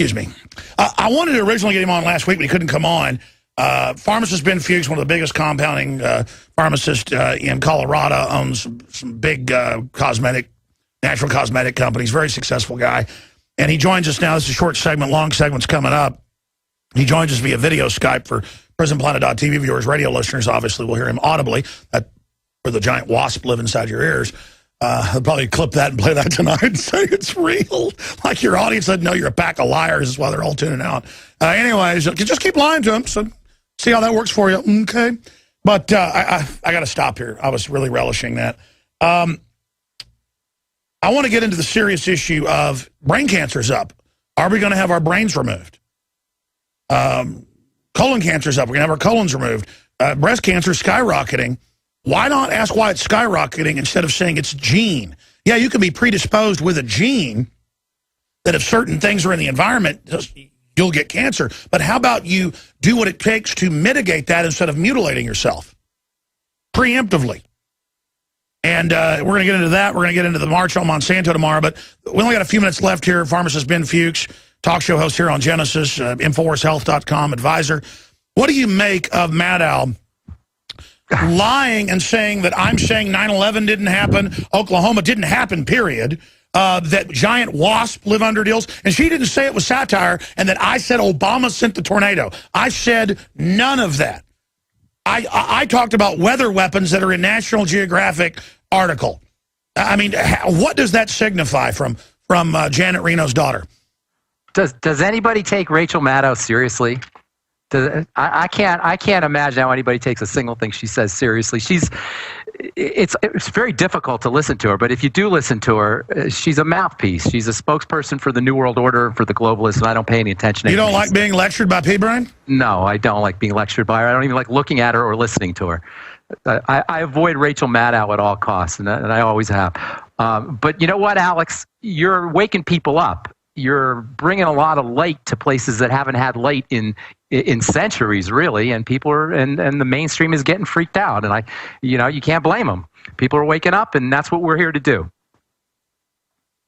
excuse me. I wanted to originally get him on last week, but he couldn't come on. Pharmacist Ben Fuchs, one of the biggest compounding pharmacists in Colorado, owns some big natural cosmetic companies, very successful guy. And he joins us now. This is a short segment, long segment's coming up. He joins us via video Skype for PrisonPlanet.tv viewers, radio listeners. Obviously, will hear him audibly. That's where the giant wasp live inside your ears. I'll probably clip that and play that tonight and say it's real. Like your audience doesn't know you're a pack of liars. That's why they're all tuning out. Anyways, just keep lying to them. So see how that works for you. Okay. But I got to stop here. I was really relishing that. I want to get into the serious issue of brain cancer's up. Are we going to have our brains removed? Colon cancer's up. We're going to have our colons removed. Breast cancer skyrocketing. Why not ask why it's skyrocketing instead of saying it's gene? Yeah, you can be predisposed with a gene that if certain things are in the environment, you'll get cancer. But how about you do what it takes to mitigate that instead of mutilating yourself preemptively? And we're going to get into that. We're going to get into the March on Monsanto tomorrow. But we only got a few minutes left here. Pharmacist Ben Fuchs, talk show host here on Genesis, InfowarsHealth.com advisor. What do you make of Maddow lying and saying that I'm saying 9/11 didn't happen, Oklahoma didn't happen, period, that giant wasps live under deals, and she didn't say it was satire, and that I said Obama sent the tornado. I said none of that. I talked about weather weapons that are in National Geographic article. I mean, what does that signify from Janet Reno's daughter? Does anybody take Rachel Maddow seriously? I can't imagine how anybody takes a single thing she says seriously. It's very difficult to listen to her, but if you do listen to her, she's a mouthpiece. She's a spokesperson for the New World Order, for the globalists, and I don't pay any attention to You don't like being lectured by P-Brain? No, I don't like being lectured by her. I don't even like looking at her or listening to her. I avoid Rachel Maddow at all costs, and I always have. But you know what, Alex? You're waking people up. You're bringing a lot of light to places that haven't had light in centuries, really, and people are and the mainstream is getting freaked out, and you can't blame them. People are waking up, and that's what we're here to do.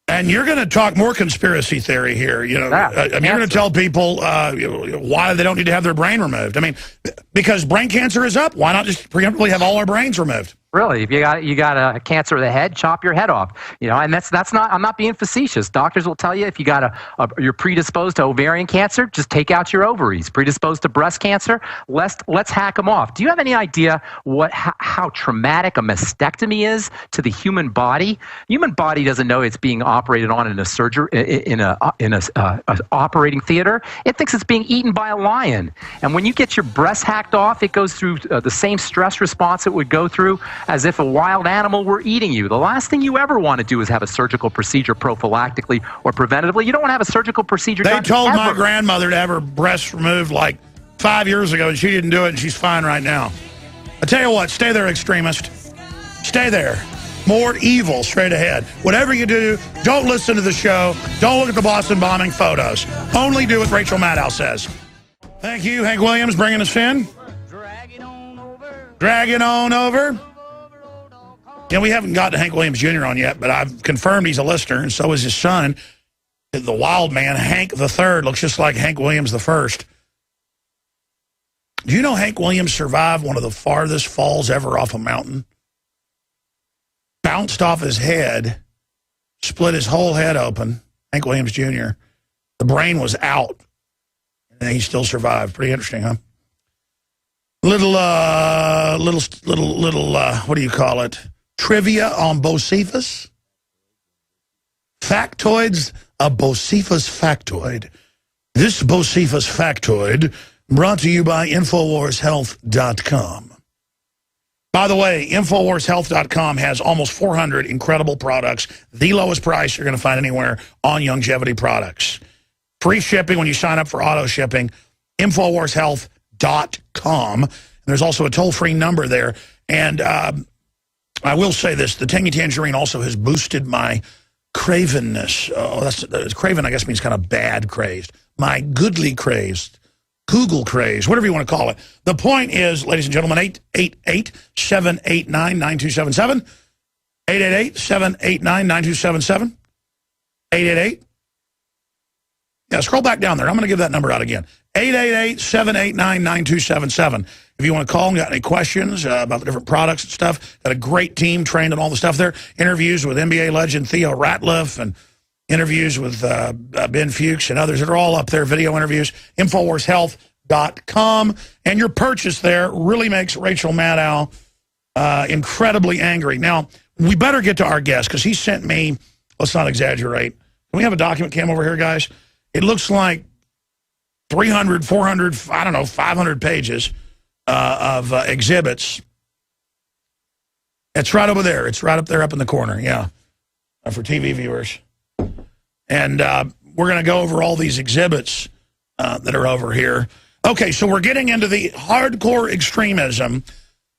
And you're going to talk more conspiracy theory here. You're going to tell people why they don't need to have their brain removed. I mean, because brain cancer is up. Why not just preemptively have all our brains removed? Really, if you got a cancer of the head, chop your head off. And that's not. I'm not being facetious. Doctors will tell you if you got you're predisposed to ovarian cancer, just take out your ovaries. Predisposed to breast cancer, let's hack them off. Do you have any idea how traumatic a mastectomy is to the human body? Human body doesn't know it's being operated on in a surgery in a operating theater. It thinks it's being eaten by a lion. And when you get your breast hacked off, it goes through the same stress response it would go through as if a wild animal were eating you. The last thing you ever want to do is have a surgical procedure prophylactically or preventatively. You don't want to have a surgical procedure done. They told my grandmother to have her breasts removed like 5 years ago, and she didn't do it, and she's fine right now. I tell you what, stay there, extremist. Stay there. More evil straight ahead. Whatever you do, don't listen to the show. Don't look at the Boston bombing photos. Only do what Rachel Maddow says. Thank you, Hank Williams, bringing us in. Dragging on over. Yeah, we haven't got to Hank Williams Jr. on yet, but I've confirmed he's a listener, and so is his son. The wild man, Hank III, looks just like Hank Williams I. Do you know Hank Williams survived one of the farthest falls ever off a mountain? Bounced off his head, split his whole head open, Hank Williams Jr. The brain was out, and he still survived. Pretty interesting, huh? Little, what do you call it? Trivia on Bocephus? Factoids, a Bocephus factoid. This Bocephus factoid brought to you by InfowarsHealth.com. By the way, InfowarsHealth.com has almost 400 incredible products, the lowest price you're going to find anywhere on longevity products. Free shipping when you sign up for auto shipping, InfowarsHealth.com. And there's also a toll-free number there. And I will say this, the Tangy Tangerine also has boosted my cravenness. Craven, I guess, means kind of bad crazed. My goodly crazed, Google craze, whatever you want to call it. The point is, ladies and gentlemen, 888-789-9277. 888-789-9277. 888. Yeah, scroll back down there. I'm going to give that number out again. 888-789-9277. If you want to call and got any questions about the different products and stuff, got a great team trained on all the stuff there. Interviews with NBA legend Theo Ratliff and interviews with Ben Fuchs and others that are all up there, video interviews, InfoWarsHealth.com. And your purchase there really makes Rachel Maddow incredibly angry. Now, we better get to our guest because he sent me, let's not exaggerate. Can we have a document cam over here, guys? It looks like 300, 400, I don't know, 500 pages of exhibits. It's right over there. It's right up there up in the corner, yeah, for TV viewers. And we're going to go over all these exhibits that are over here. Okay, so we're getting into the hardcore extremism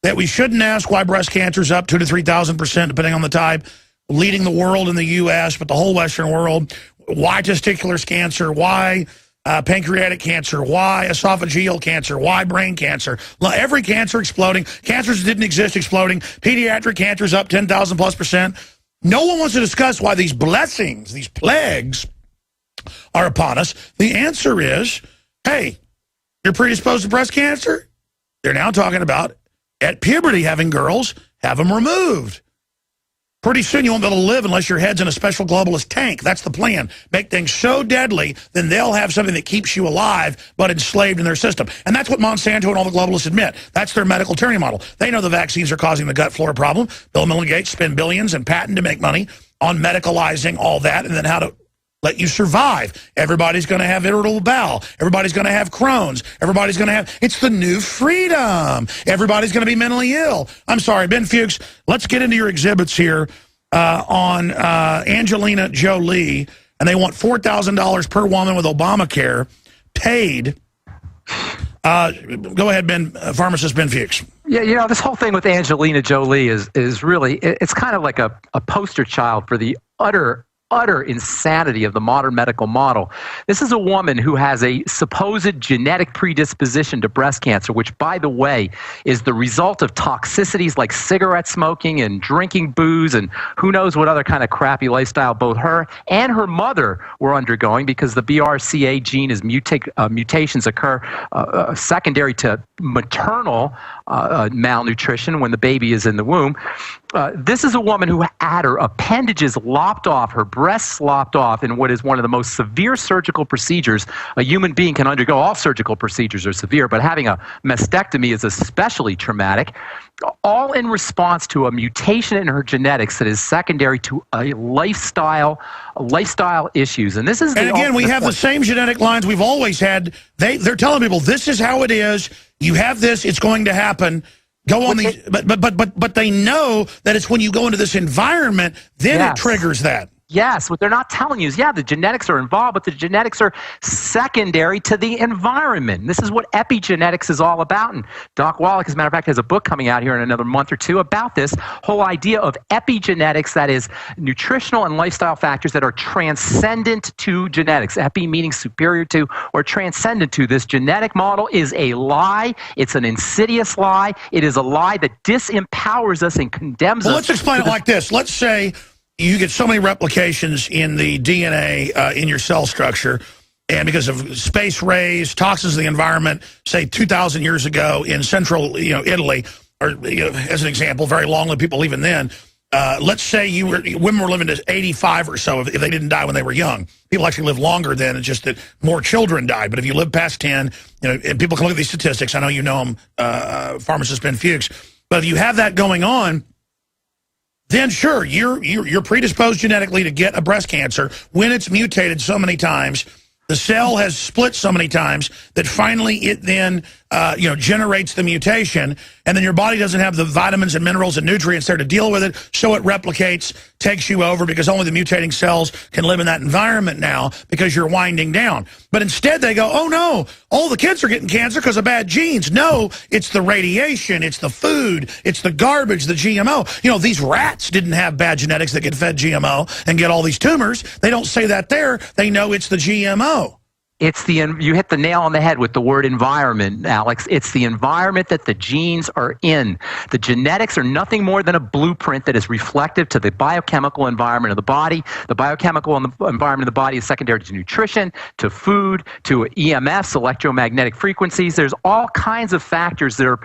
that we shouldn't ask why breast cancer is up 2,000 to 3,000%, depending on the type, leading the world in the U.S., but the whole Western world. Why testicular cancer? Why pancreatic cancer? Why esophageal cancer? Why brain cancer? Every cancer exploding. Cancers that didn't exist exploding. Pediatric cancer is up 10,000+%. No one wants to discuss why these blessings, these plagues, are upon us. The answer is, hey, you're predisposed to breast cancer? They're now talking about, at puberty, having girls have them removed. Pretty soon you won't be able to live unless your head's in a special globalist tank. That's the plan. Make things so deadly, then they'll have something that keeps you alive but enslaved in their system. And that's what Monsanto and all the globalists admit. That's their medical tyranny model. They know the vaccines are causing the gut flora problem. Bill and Melinda Gates spend billions and patent to make money on medicalizing all that and then how to let you survive. Everybody's going to have irritable bowel. Everybody's going to have Crohn's. Everybody's going to have, it's the new freedom. Everybody's going to be mentally ill. I'm sorry, Ben Fuchs, let's get into your exhibits here on Angelina Jolie, and they want $4,000 per woman with Obamacare paid. Go ahead, Pharmacist Ben Fuchs. Yeah, you know, this whole thing with Angelina Jolie is really, it's kind of like a poster child for the utter insanity of the modern medical model. This is a woman who has a supposed genetic predisposition to breast cancer, which, by the way, is the result of toxicities like cigarette smoking and drinking booze and who knows what other kind of crappy lifestyle both her and her mother were undergoing, because the BRCA gene is mutations occur secondary to maternal malnutrition when the baby is in the womb. This is a woman who had her appendages lopped off, her breasts lopped off in what is one of the most severe surgical procedures a human being can undergo. All surgical procedures are severe, but having a mastectomy is especially traumatic, all in response to a mutation in her genetics that is secondary to a lifestyle issues. And this is and again, we have the same genetic lines we've always had. They're telling people this is how it is. You have this, it's going to happen. Go on these, but they know that it's when you go into this environment, then it triggers that. Yes, what they're not telling you is, yeah, the genetics are involved, but the genetics are secondary to the environment. This is what epigenetics is all about. And Doc Wallach, as a matter of fact, has a book coming out here in another month or two about this whole idea of epigenetics, that is nutritional and lifestyle factors that are transcendent to genetics. Epi meaning superior to or transcendent to. This genetic model is a lie. It's an insidious lie. It is a lie that disempowers us and condemns us. Let's explain it like this. Let's say you get so many replications in the DNA in your cell structure, and because of space rays, toxins of the environment, say 2,000 years ago in central Italy, or as an example, very long-lived people even then, let's say women were living to 85 or so if they didn't die when they were young. People actually live longer then, it's just that more children died. But if you live past 10, and people can look at these statistics. I know you know them, Pharmacist Ben Fuchs. But if you have that going on, then sure, you're predisposed genetically to get a breast cancer when it's mutated so many times. The cell has split so many times that finally it then generates the mutation, and then your body doesn't have the vitamins and minerals and nutrients there to deal with it, so it replicates, takes you over, because only the mutating cells can live in that environment now because you're winding down. But instead they go, oh no, all the kids are getting cancer because of bad genes. No, it's the radiation, it's the food, it's the garbage, the GMO. These rats didn't have bad genetics that get fed GMO and get all these tumors. They don't say that there. They know it's the GMO. You hit the nail on the head with the word environment, Alex. It's the environment that the genes are in. The genetics are nothing more than a blueprint that is reflective to the biochemical environment of the body. The biochemical environment of the body is secondary to nutrition, to food, to EMFs, electromagnetic frequencies. There's all kinds of factors that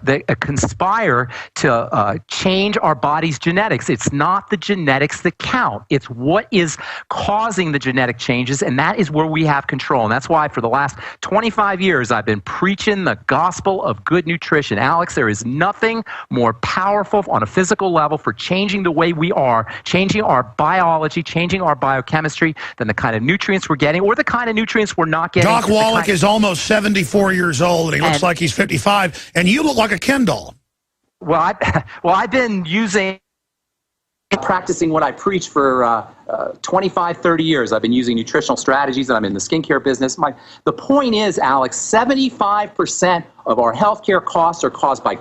that conspire to change our body's genetics. It's not the genetics that count. It's what is causing the genetic changes, and that is where we have control. And that's why for the last 25 years I've been preaching the gospel of good nutrition. Alex, there is nothing more powerful on a physical level for changing the way we are, changing our biology, changing our biochemistry than the kind of nutrients we're getting or the kind of nutrients we're not getting. Doc Wallach is almost 74 years old and he looks like he's 55, and you look like a Ken doll. Well, I've been practicing what I preach for 25, 30 years. I've been using nutritional strategies, and I'm in the skincare business. The point is, Alex, 75% of our healthcare costs are caused by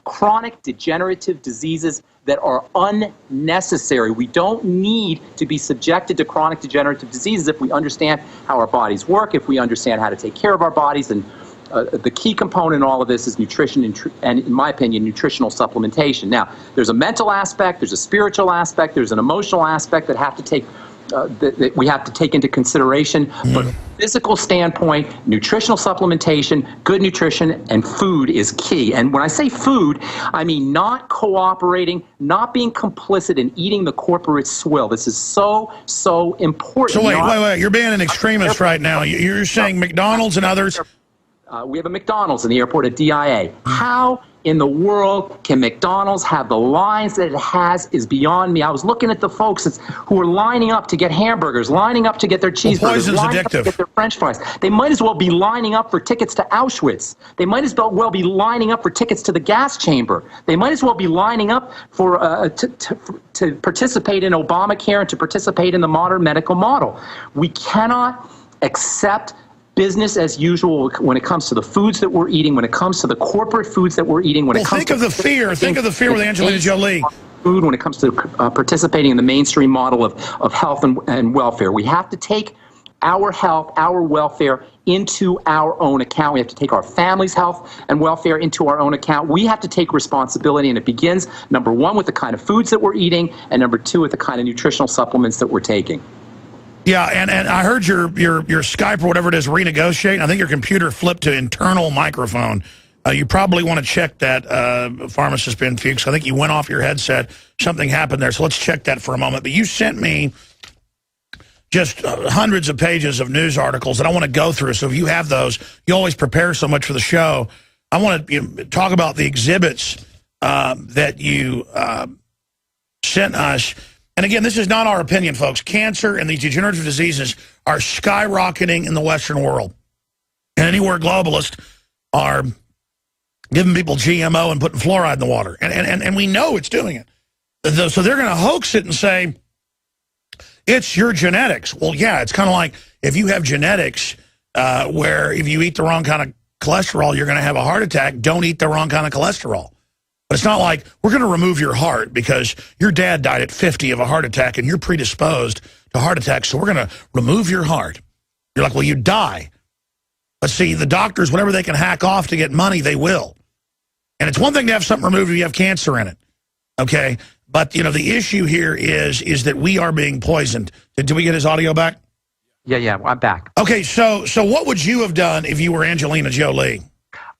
chronic degenerative diseases that are unnecessary. We don't need to be subjected to chronic degenerative diseases if we understand how our bodies work, if we understand how to take care of our bodies. And the key component in all of this is nutrition and, in my opinion, nutritional supplementation. Now, there's a mental aspect, there's a spiritual aspect, there's an emotional aspect that that we have to take into consideration. But from a physical standpoint, nutritional supplementation, good nutrition, and food is key. And when I say food, I mean not cooperating, not being complicit in eating the corporate swill. This is so important. So wait. You're being an extremist right now. You're saying McDonald's and others... we have a McDonald's in the airport at DIA. How in the world can McDonald's have the lines that it has is beyond me. I was looking at the folks who are lining up to get hamburgers, lining up to get their cheeseburgers, lining up to get their French fries. They might as well be lining up for tickets to Auschwitz. They might as well be lining up for tickets to the gas chamber. They might as well be lining up for to participate in Obamacare and to participate in the modern medical model. We cannot accept business as usual when it comes to the foods that we're eating, when it comes to the corporate foods that we're eating, when it comes to... Think of the fear with Angelina Jolie. Food, when it comes to participating in the mainstream model of health and welfare. We have to take our health, our welfare into our own account. We have to take our family's health and welfare into our own account. We have to take responsibility, and it begins, number one, with the kind of foods that we're eating, and number two, with the kind of nutritional supplements that we're taking. Yeah, and I heard your Skype or whatever it is renegotiate. I think your computer flipped to internal microphone. You probably want to check that, Pharmacist Ben Fuchs. I think you went off your headset. Something happened there, so let's check that for a moment. But you sent me just hundreds of pages of news articles that I want to go through. So if you have those, you always prepare so much for the show. I want to talk about the exhibits that you sent us. And again, this is not our opinion, folks. Cancer and these degenerative diseases are skyrocketing in the Western world. And anywhere globalists are giving people GMO and putting fluoride in the water. And we know it's doing it. So they're going to hoax it and say, it's your genetics. Well, yeah, it's kind of like if you have genetics where if you eat the wrong kind of cholesterol, you're going to have a heart attack. Don't eat the wrong kind of cholesterol. But it's not like we're going to remove your heart because your dad died at 50 of a heart attack and you're predisposed to heart attacks, so we're going to remove your heart. You're like, well, you die. But see, the doctors, whatever they can hack off to get money, they will. And it's one thing to have something removed if you have cancer in it, okay? But, you know, the issue here is that we are being poisoned. Did we get his audio back? Yeah, I'm back. Okay, so what would you have done if you were Angelina Jolie?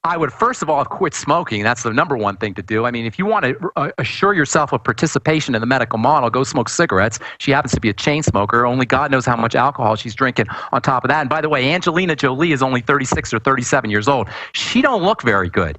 I would, first of all, quit smoking. That's the number one thing to do. I mean, if you want to assure yourself of participation in the medical model, go smoke cigarettes. She happens to be a chain smoker. Only God knows how much alcohol she's drinking on top of that. And by the way, Angelina Jolie is only 36 or 37 years old. She don't look very good.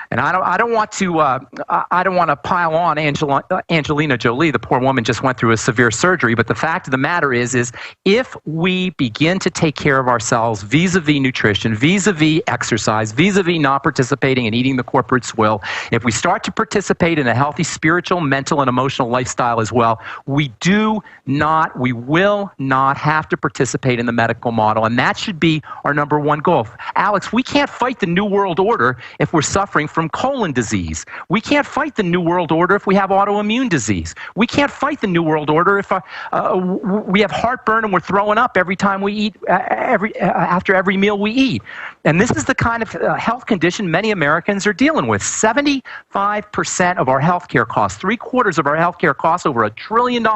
And I don't want to pile on Angelina Jolie. The poor woman just went through a severe surgery. But the fact of the matter is if we begin to take care of ourselves vis-a-vis nutrition, vis-a-vis exercise, vis-a-vis not participating in eating the corporate swill, if we start to participate in a healthy spiritual, mental, and emotional lifestyle as well, we will not have to participate in the medical model. And that should be our number one goal. Alex, we can't fight the New World Order if we're suffering from colon disease. We can't fight the New World Order if we have autoimmune disease. We can't fight the New World Order if we have heartburn and we're throwing up every time we eat, after every meal we eat. And this is the kind of health condition many Americans are dealing with. 75% of our healthcare costs, 3/4 of our healthcare costs, over $1 trillion,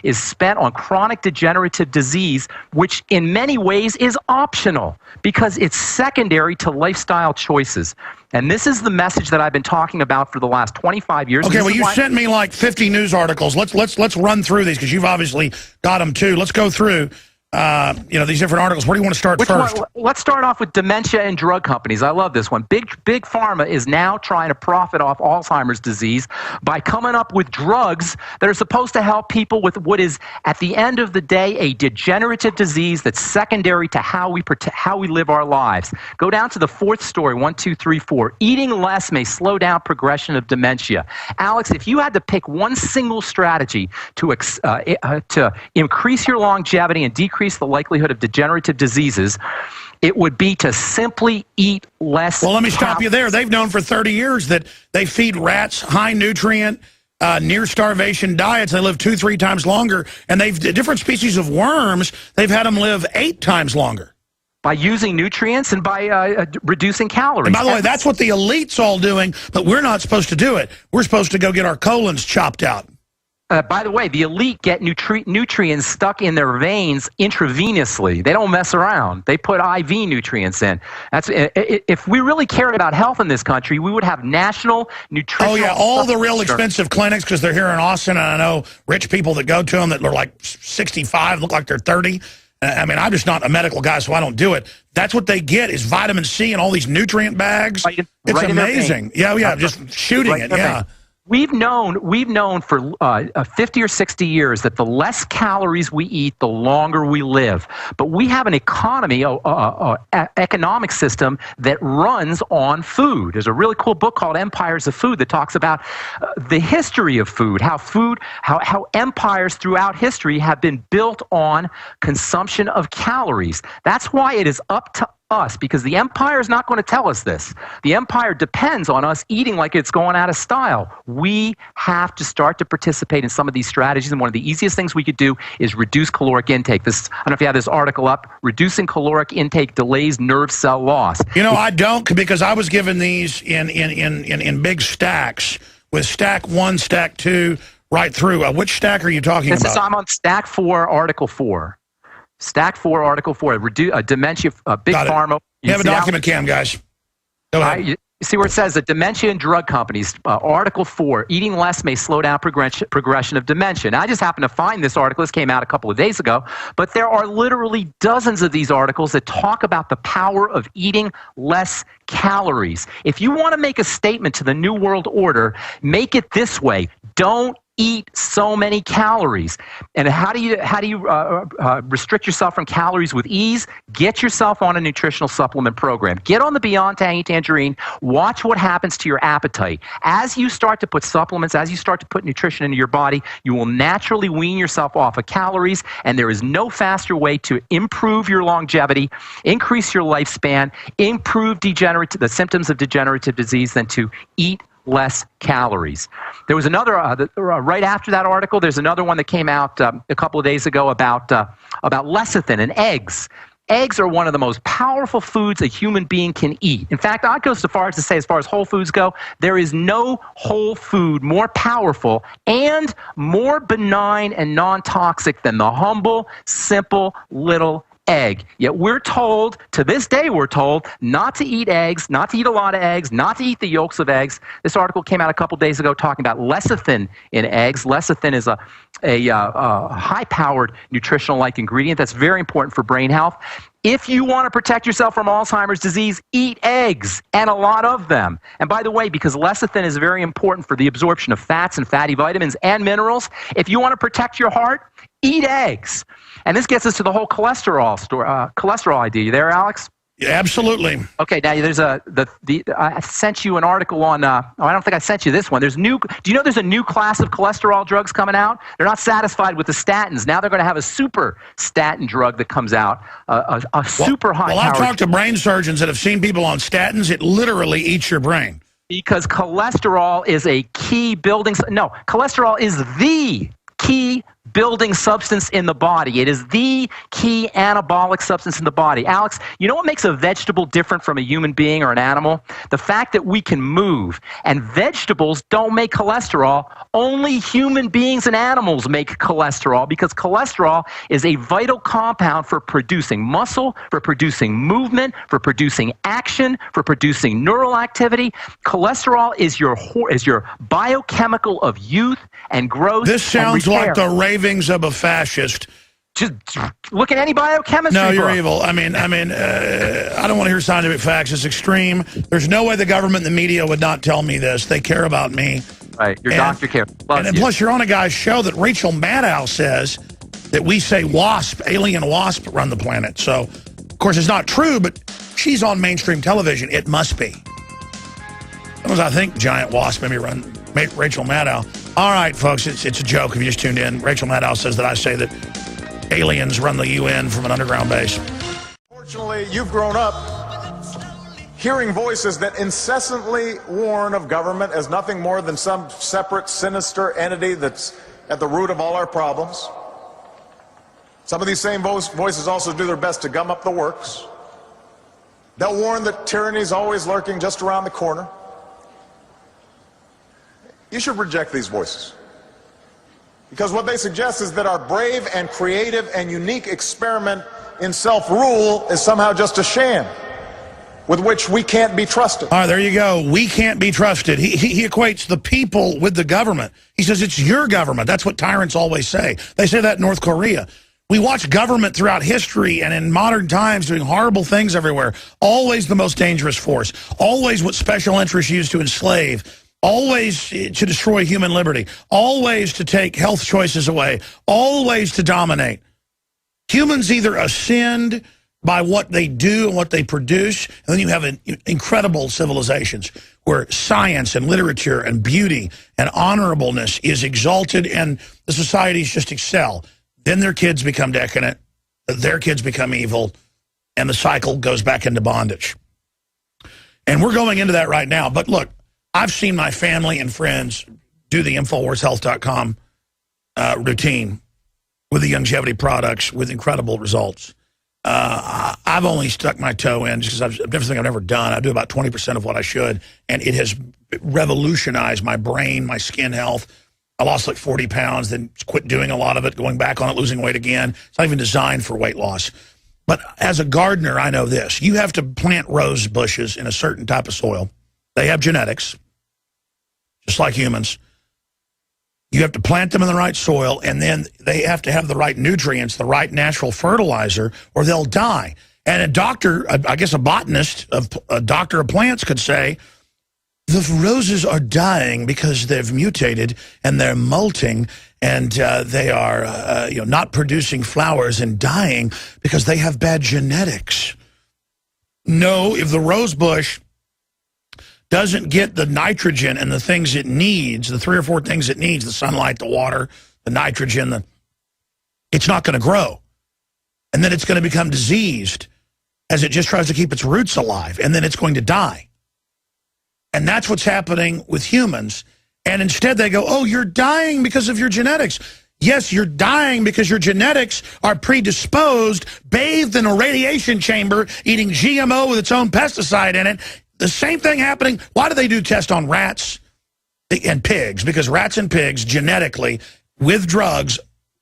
is spent on chronic degenerative disease, which in many ways is optional because it's secondary to lifestyle choices. And this is the message that I've been talking about for the last 25 years. Okay, well, you sent me like 50 news articles. Let's run through these because you've obviously got them too. Let's go through these different articles. Where do you want to start first? Let's start off with dementia and drug companies. I love this one. Big Pharma is now trying to profit off Alzheimer's disease by coming up with drugs that are supposed to help people with what is, at the end of the day, a degenerative disease that's secondary to how we live our lives. Go down to the fourth story, 1, 2, 3, 4. Eating less may slow down progression of dementia. Alex, if you had to pick one single strategy to increase your longevity and decrease the likelihood of degenerative diseases, it would be to simply eat less. Well, let me stop you there. They've known for 30 years that they feed rats high nutrient, near starvation diets. They live 2-3 times longer, and different species of worms, they've had them live 8 times longer. By using nutrients and by reducing calories. And by the way, that's what the elite's all doing, but we're not supposed to do it. We're supposed to go get our colons chopped out. By the way, the elite get nutrients stuck in their veins intravenously. They don't mess around. They put IV nutrients in. If we really cared about health in this country, we would have national nutritional. Oh, yeah, all the real expensive clinics, because they're here in Austin, and I know rich people that go to them that are like 65, look like they're 30. I mean, I'm just not a medical guy, so I don't do it. That's what they get is vitamin C and all these nutrient bags. It's amazing. Yeah, just shooting it, yeah. We've known for 50 or 60 years that the less calories we eat, the longer we live. But we have an economic system that runs on food. There's a really cool book called Empires of Food that talks about the history of food, how empires throughout history have been built on consumption of calories. That's why it is up to us, because the empire is not going to tell us this. The empire depends on us eating like it's going out of style. We have to start to participate in some of these strategies, and one of the easiest things we could do is reduce caloric intake. I don't know if you have this article up. Reducing caloric intake delays nerve cell loss. You know, I don't, because I was given these in big stacks, with stack 1, stack 2, right through. Which stack are you talking about? I'm on stack 4, article 4. Stack 4, Article 4, dementia, big pharma. You have a document, Cam, guys. Go ahead. You see where it says that dementia and drug companies, Article 4, eating less may slow down progression of dementia. Now, I just happened to find this article. This came out a couple of days ago. But there are literally dozens of these articles that talk about the power of eating less calories. If you want to make a statement to the New World Order, make it this way. Don't eat so many calories. And how do you restrict yourself from calories with ease? Get yourself on a nutritional supplement program. Get on the Beyond Tangy Tangerine. Watch what happens to your appetite. As you start to put supplements, as you start to put nutrition into your body, you will naturally wean yourself off of calories, and there is no faster way to improve your longevity, increase your lifespan, improve the symptoms of degenerative disease than to eat less calories. There was another, right after that article, there's another one that came out a couple of days ago about lecithin and eggs. Eggs are one of the most powerful foods a human being can eat. In fact, I'd go so far as to say, as far as whole foods go, there is no whole food more powerful and more benign and non-toxic than the humble, simple, little egg. Yet we're told, to this day we're told, not to eat eggs, not to eat a lot of eggs, not to eat the yolks of eggs. This article came out a couple days ago talking about lecithin in eggs. Lecithin is a high-powered nutritional-like ingredient that's very important for brain health. If you want to protect yourself from Alzheimer's disease, eat eggs, and a lot of them. And by the way, because lecithin is very important for the absorption of fats and fatty vitamins and minerals, if you want to protect your heart, eat eggs. And this gets us to the whole cholesterol idea. You there, Alex? Yeah, absolutely. Okay, now there's I sent you an article on. I don't think I sent you this one. Do you know there's a new class of cholesterol drugs coming out? They're not satisfied with the statins. Now they're going to have a super statin drug that comes out. A super high. Well, I've talked to brain surgeons that have seen people on statins. It literally eats your brain. Because cholesterol is a key building. No, cholesterol is the key building substance in the body. It is the key anabolic substance in the body. Alex, you know what makes a vegetable different from a human being or an animal? The fact that we can move. And vegetables don't make cholesterol. Only human beings and animals make cholesterol, because cholesterol is a vital compound for producing muscle, for producing movement, for producing action, for producing neural activity. Cholesterol is your biochemical of youth and growth. This sounds like the ravings of a fascist. Just look at any biochemistry No, you're book. evil. I mean, I don't want to hear scientific facts. It's extreme. There's no way the government and the media would not tell me this. They care about me. Right, your doctor cares. And plus, you're on a guy's show that Rachel Maddow says that we say alien wasp run the planet. So, of course, it's not true, but she's on mainstream television. It must be. Sometimes I think giant wasp maybe run Rachel Maddow. All right, folks, it's a joke if you just tuned in. Rachel Maddow says that I say that aliens run the UN from an underground base. Fortunately, you've grown up hearing voices that incessantly warn of government as nothing more than some separate, sinister entity that's at the root of all our problems. Some of these same voices also do their best to gum up the works. They'll warn that tyranny is always lurking just around the corner. You should reject these voices, because what they suggest is that our brave and creative and unique experiment in self-rule is somehow just a sham with which we can't be trusted. All right, there you go. We can't be trusted. He equates the people with the government. He says it's your government. That's what tyrants always say. They say that in North Korea. We watch government throughout history and in modern times doing horrible things everywhere. Always the most dangerous force. Always what special interests use to enslave. Always to destroy human liberty. Always to take health choices away. Always to dominate. Humans either ascend by what they do and what they produce, and then you have incredible civilizations where science and literature and beauty and honorableness is exalted and the societies just excel. Then their kids become decadent, their kids become evil, and the cycle goes back into bondage. And we're going into that right now. But look, I've seen my family and friends do the InfoWarsHealth.com routine with the longevity products with incredible results. I've only stuck my toe in just because everything I've never done. I do about 20% of what I should, and it has revolutionized my brain, my skin health. I lost like 40 pounds, then quit doing a lot of it, going back on it, losing weight again. It's not even designed for weight loss. But as a gardener, I know this. You have to plant rose bushes in a certain type of soil. They have genetics, just like humans. You have to plant them in the right soil, and then they have to have the right nutrients, the right natural fertilizer, or they'll die. And a doctor, I guess a botanist, a doctor of plants could say, the roses are dying because they've mutated and they're molting, and they are not producing flowers and dying because they have bad genetics. No, if the rose bush doesn't get the nitrogen and the things it needs, the 3 or 4 things it needs, the sunlight, the water, the nitrogen, it's not going to grow. And then it's going to become diseased as it just tries to keep its roots alive, and then it's going to die. And that's what's happening with humans. And instead they go, oh, you're dying because of your genetics. Yes, you're dying because your genetics are predisposed, bathed in a radiation chamber, eating GMO with its own pesticide in it. The same thing happening. Why do they do tests on rats and pigs? Because rats and pigs genetically, with drugs,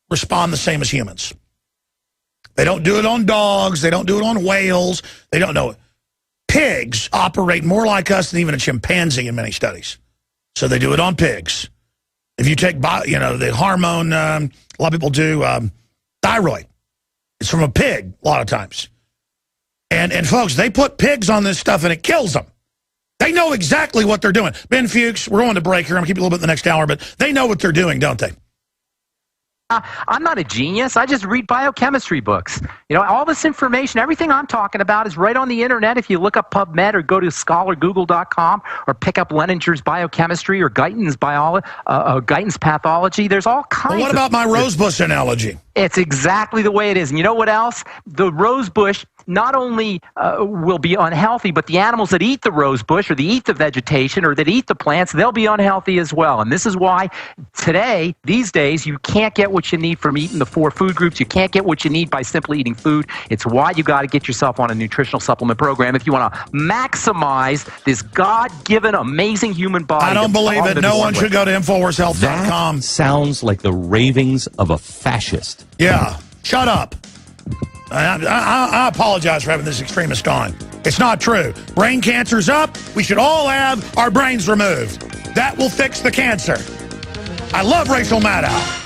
respond the same as humans. They don't do it on dogs. They don't do it on whales. They don't know it. Pigs operate more like us than even a chimpanzee in many studies. So they do it on pigs. If you take, the hormone, a lot of people do thyroid. It's from a pig a lot of times. And folks, they put pigs on this stuff and it kills them. They know exactly what they're doing. Ben Fuchs, we're going to break here. I'm going to keep you a little bit in the next hour, but they know what they're doing, don't they? I'm not a genius. I just read biochemistry books. All this information, everything I'm talking about is right on the internet. If you look up PubMed or go to scholargoogle.com or pick up Leninger's biochemistry or Guyton's pathology, there's all kinds of... What about my rosebush analogy? It's exactly the way it is. And you know what else? The rosebush not only will be unhealthy, but the animals that eat the rose bush or that eat the vegetation or that eat the plants, they'll be unhealthy as well. And this is why today, these days, you can't get what you need from eating the 4 food groups. You can't get what you need by simply eating food. It's why you got to get yourself on a nutritional supplement program if you want to maximize this God-given, amazing human body. I don't believe it. No one should go to InfoWarsHealth.com. That sounds like the ravings of a fascist. Yeah, shut up. I apologize for having this extremist on. It's not true. Brain cancer's up. We should all have our brains removed. That will fix the cancer. I love Rachel Maddow.